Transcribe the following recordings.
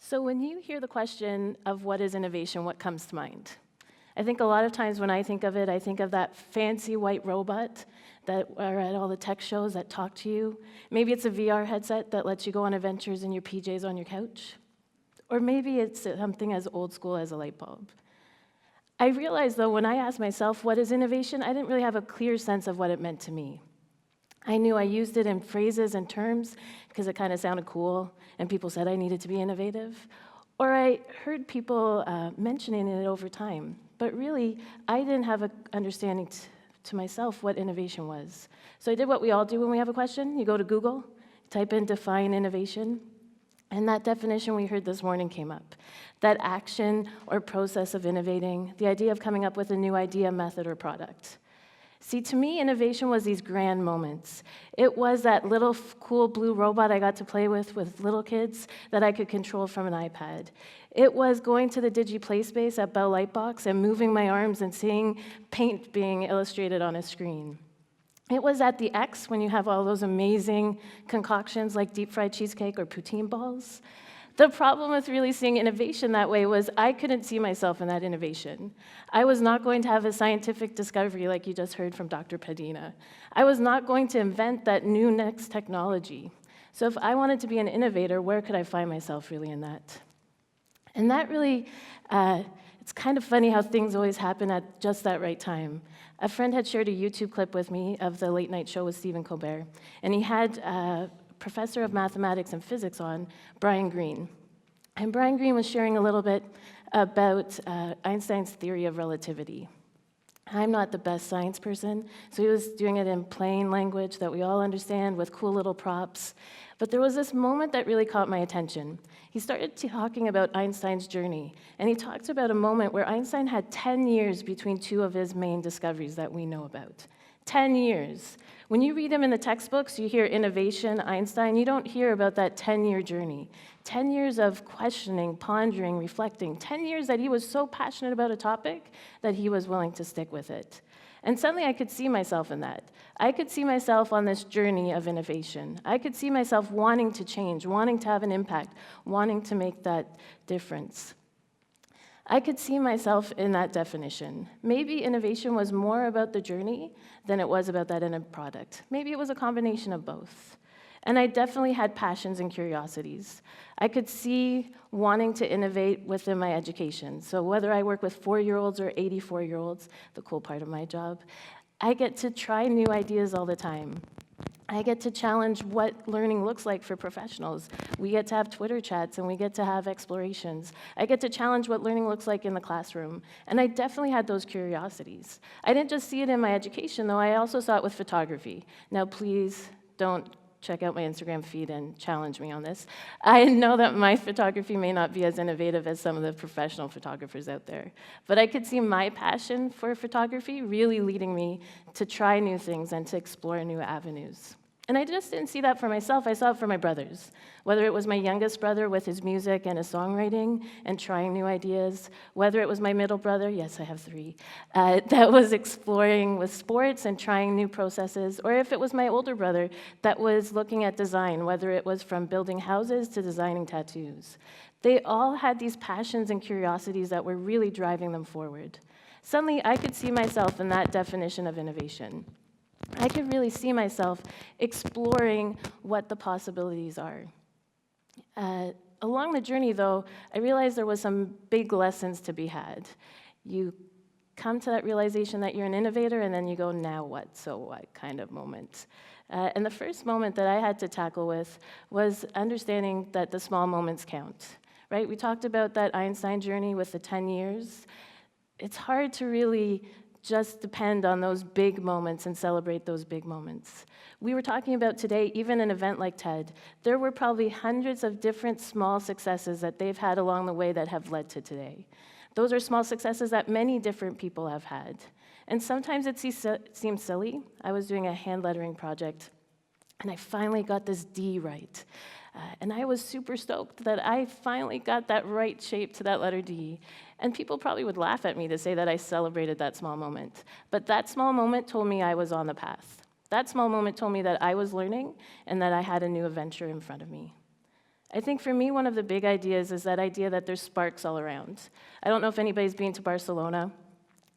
So when you hear the question of what is innovation, what comes to mind? I think a lot of times when I think of it, I think of that fancy white robot that are at all the tech shows that talk to you. Maybe it's a VR headset that lets you go on adventures in your PJs on your couch. Or maybe it's something as old school as a light bulb. I realized, though, when I asked myself, what is innovation, I didn't really have a clear sense of what it meant to me. I knew I used it in phrases and terms because it kind of sounded cool, and people said I needed to be innovative. Or I heard people mentioning it over time. But really, I didn't have an understanding to myself what innovation was. So I did what we all do when we have a question. You go to Google, type in define innovation, and that definition we heard this morning came up. That action or process of innovating, the idea of coming up with a new idea, method, or product. See, to me, innovation was these grand moments. It was that little cool blue robot I got to play with little kids that I could control from an iPad. It was going to the DigiPlay space at Bell Lightbox and moving my arms and seeing paint being illustrated on a screen. It was at the X when you have all those amazing concoctions like deep fried cheesecake or poutine balls. The problem with really seeing innovation that way was I couldn't see myself in that innovation. I was not going to have a scientific discovery like you just heard from Dr. Padina. I was not going to invent that new next technology. So if I wanted to be an innovator, where could I find myself really in that? And that really, it's kind of funny how things always happen at just that right time. A friend had shared a YouTube clip with me of the late night show with Stephen Colbert, and he had professor of mathematics and physics on, Brian Greene. And Brian Greene was sharing a little bit about Einstein's theory of relativity. I'm not the best science person, so he was doing it in plain language that we all understand with cool little props. But there was this moment that really caught my attention. He started talking about Einstein's journey, and he talked about a moment where Einstein had 10 years between two of his main discoveries that we know about. 10 years. When you read him in the textbooks, you hear innovation, Einstein, you don't hear about that 10-year journey. 10 years of questioning, pondering, reflecting. 10 years that he was so passionate about a topic that he was willing to stick with it. And suddenly I could see myself in that. I could see myself on this journey of innovation. I could see myself wanting to change, wanting to have an impact, wanting to make that difference. I could see myself in that definition. Maybe innovation was more about the journey than it was about that end product. Maybe it was a combination of both. And I definitely had passions and curiosities. I could see wanting to innovate within my education. So whether I work with 4-year-olds or 84-year-olds, the cool part of my job, I get to try new ideas all the time. I get to challenge what learning looks like for professionals. We get to have Twitter chats and we get to have explorations. I get to challenge what learning looks like in the classroom. And I definitely had those curiosities. I didn't just see it in my education, though. I also saw it with photography. Now, please don't check out my Instagram feed and challenge me on this. I know that my photography may not be as innovative as some of the professional photographers out there, but I could see my passion for photography really leading me to try new things and to explore new avenues. And I just didn't see that for myself, I saw it for my brothers. Whether it was my youngest brother with his music and his songwriting and trying new ideas, whether it was my middle brother, yes, I have 3, that was exploring with sports and trying new processes, or if it was my older brother that was looking at design, whether it was from building houses to designing tattoos. They all had these passions and curiosities that were really driving them forward. Suddenly, I could see myself in that definition of innovation. I could really see myself exploring what the possibilities are. Along the journey, though, I realized there was some big lessons to be had. You come to that realization that you're an innovator, and then you go, now what? So what kind of moment? And the first moment that I had to tackle with was understanding that the small moments count, right? We talked about that Einstein journey with the 10 years. It's hard to really just depend on those big moments and celebrate those big moments. We were talking about today, even an event like TED, there were probably hundreds of different small successes that they've had along the way that have led to today. Those are small successes that many different people have had. And sometimes it seems silly. I was doing a hand lettering project, and I finally got this D right. And I was super stoked that I finally got that right shape to that letter D. And people probably would laugh at me to say that I celebrated that small moment. But that small moment told me I was on the path. That small moment told me that I was learning and that I had a new adventure in front of me. I think for me, one of the big ideas is that idea that there's sparks all around. I don't know if anybody's been to Barcelona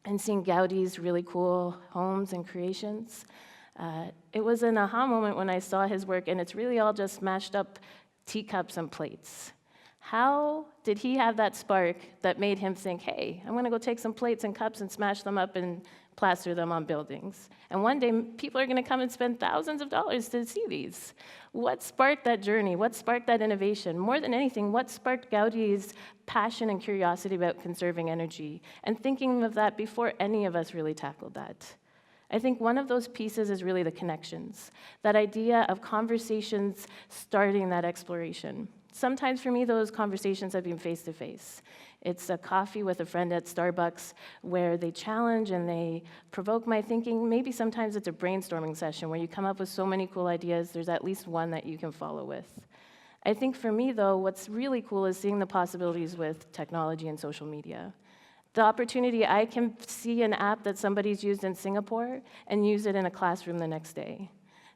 and seen Gaudi's really cool homes and creations. It was an aha moment when I saw his work, and it's really all just mashed up teacups and plates. How did he have that spark that made him think, hey, I'm going to go take some plates and cups and smash them up and plaster them on buildings? And one day, people are going to come and spend thousands of dollars to see these. What sparked that journey? What sparked that innovation? More than anything, what sparked Gaudi's passion and curiosity about conserving energy and thinking of that before any of us really tackled that? I think one of those pieces is really the connections, that idea of conversations starting that exploration. Sometimes for me, those conversations have been face-to-face. It's a coffee with a friend at Starbucks where they challenge and they provoke my thinking. Maybe sometimes it's a brainstorming session where you come up with so many cool ideas, there's at least one that you can follow with. I think for me, though, what's really cool is seeing the possibilities with technology and social media. The opportunity, I can see an app that somebody's used in Singapore and use it in a classroom the next day.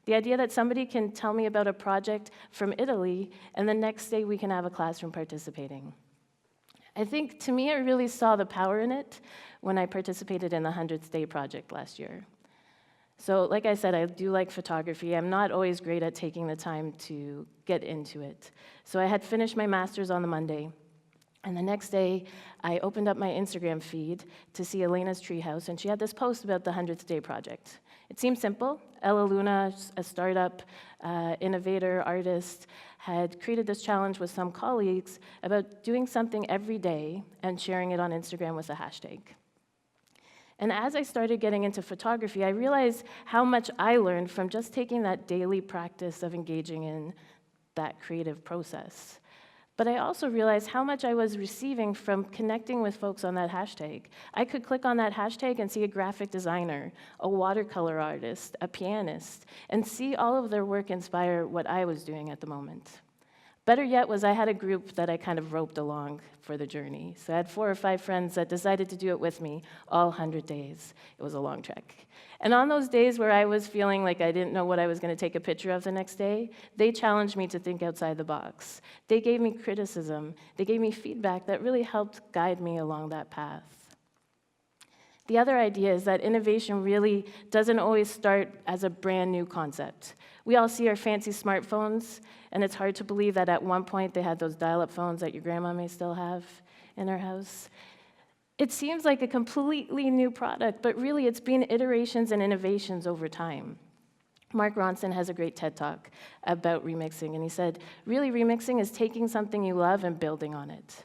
The idea that somebody can tell me about a project from Italy, and the next day we can have a classroom participating. I think, to me, I really saw the power in it when I participated in the 100th Day Project last year. So, like I said, I do like photography. I'm not always great at taking the time to get into it. So I had finished my master's on the Monday, and the next day, I opened up my Instagram feed to see Elena's Treehouse, and she had this post about the 100th Day Project. It seemed simple. Ella Luna, a startup, innovator, artist, had created this challenge with some colleagues about doing something every day and sharing it on Instagram with a hashtag. And as I started getting into photography, I realized how much I learned from just taking that daily practice of engaging in that creative process. But I also realized how much I was receiving from connecting with folks on that hashtag. I could click on that hashtag and see a graphic designer, a watercolor artist, a pianist, and see all of their work inspire what I was doing at the moment. Better yet was I had a group that I kind of roped along for the journey. So I had 4 or 5 friends that decided to do it with me all 100 days. It was a long trek. And on those days where I was feeling like I didn't know what I was going to take a picture of the next day, they challenged me to think outside the box. They gave me criticism. They gave me feedback that really helped guide me along that path. The other idea is that innovation really doesn't always start as a brand new concept. We all see our fancy smartphones, and it's hard to believe that at one point they had those dial-up phones that your grandma may still have in her house. It seems like a completely new product, but really it's been iterations and innovations over time. Mark Ronson has a great TED Talk about remixing, and he said, really remixing is taking something you love and building on it.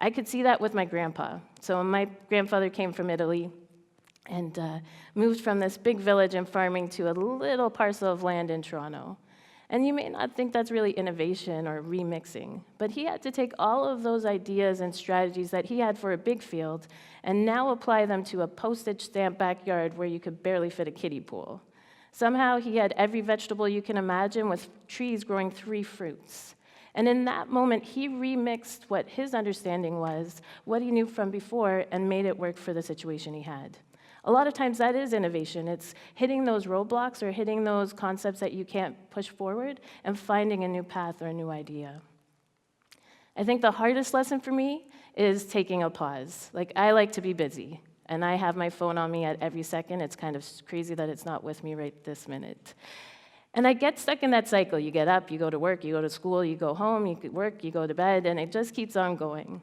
I could see that with my grandpa. So my grandfather came from Italy and moved from this big village and farming to a little parcel of land in Toronto. And you may not think that's really innovation or remixing, but he had to take all of those ideas and strategies that he had for a big field and now apply them to a postage stamp backyard where you could barely fit a kiddie pool. Somehow he had every vegetable you can imagine with trees growing 3 fruits. And in that moment, he remixed what his understanding was, what he knew from before, and made it work for the situation he had. A lot of times that is innovation. It's hitting those roadblocks or hitting those concepts that you can't push forward and finding a new path or a new idea. I think the hardest lesson for me is taking a pause. Like, I like to be busy, and I have my phone on me at every second. It's kind of crazy that it's not with me right this minute. And I get stuck in that cycle. You get up, you go to work, you go to school, you go home, you work, you go to bed, and it just keeps on going.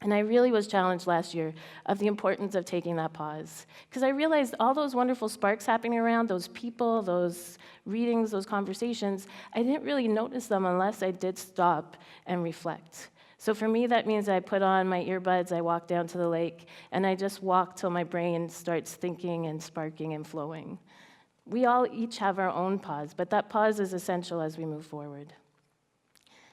And I really was challenged last year of the importance of taking that pause. Because I realized all those wonderful sparks happening around, those people, those readings, those conversations, I didn't really notice them unless I did stop and reflect. So for me, that means I put on my earbuds, I walk down to the lake, and I just walk till my brain starts thinking and sparking and flowing. We all each have our own pause, but that pause is essential as we move forward.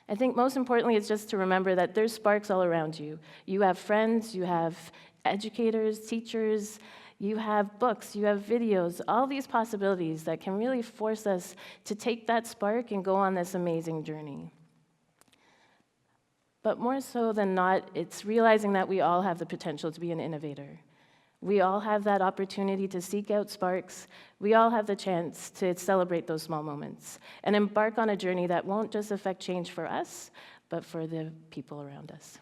I think most importantly, it's just to remember that there's sparks all around you. You have friends, you have educators, teachers, you have books, you have videos, all these possibilities that can really force us to take that spark and go on this amazing journey. But more so than not, it's realizing that we all have the potential to be an innovator. We all have that opportunity to seek out sparks. We all have the chance to celebrate those small moments and embark on a journey that won't just affect change for us, but for the people around us.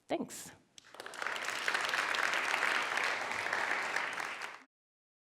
Thanks.